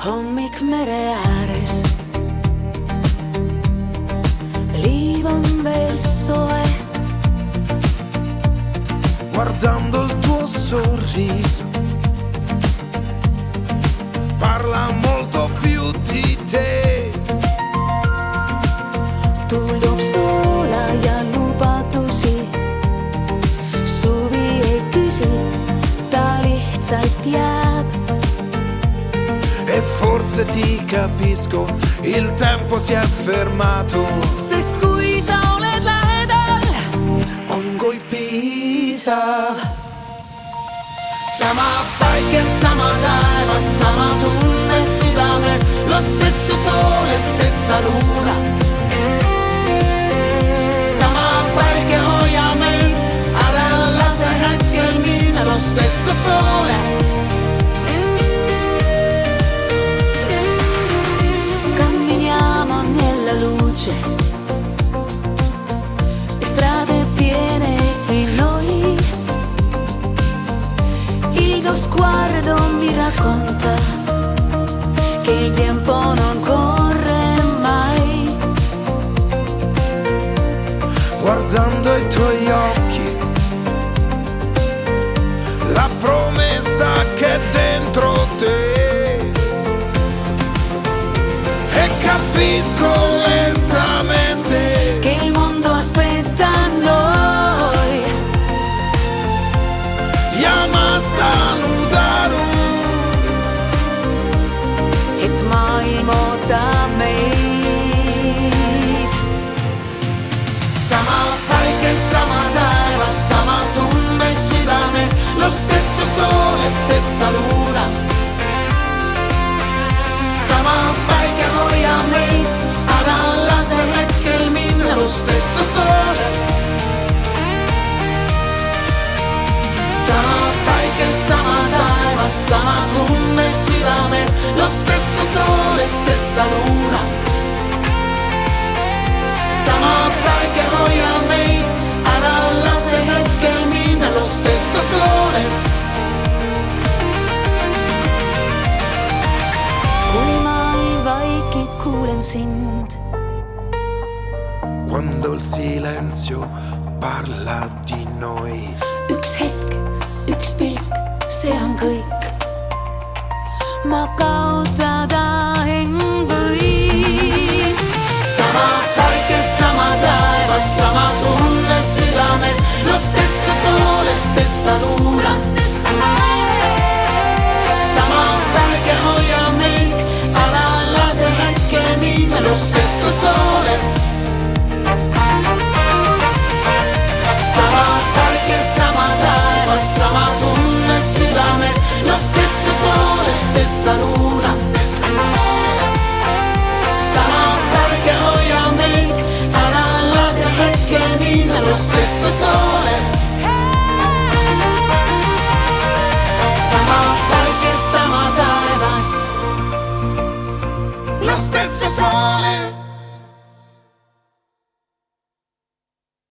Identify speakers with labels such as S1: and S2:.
S1: hommik mere ääres, liiv on veel soe.
S2: Guardando il tuo sorriso, parla molto più di te.
S1: Tuul toob soola ja lubadusi, suvi ei küsi, ta lihtsalt jääb.
S2: E forse ti capisco, il tempo si è fermato.
S1: Sest kui sa oled lähedal, on kui piisav.
S2: Sama päike, sama taevas, sama tunne südames, lo stesso sole, stessa luna. Sama päike hoia meid, ära lase hetkel minna, lo stesso sole.
S1: Camminiamo nella luce, strade piene di noi. Il tuo sguardo mi racconta che il tempo non corre mai.
S2: Guardando i tuoi occhi, la promessa che è dentro te. E capisco lentamente
S1: che il mondo aspetta noi.
S2: ja ma saan aru,
S1: Et maailm ootab meid.
S2: sama päike, sama taevas, sama tunne südames, lo stesso sole, stessa luna. Sama päike hoia meid, ära lase hetkel minna, lo stesso sole. Sama päike, sama taevas, sama tunne südames, lo stesso sole, stessa luna. Sama päike hoia meid, ära lase hetkel minna, lo stesso sole.
S1: Kui maailm vaikib, kuulen sind.
S2: Quando il silenzio parla di noi.
S1: Üks hetk, üks pilk, see on kõik. Ma kaotada en või.
S2: Sama päike, sama taevas, sama tunne südames, lo stesso sole, stessa luna.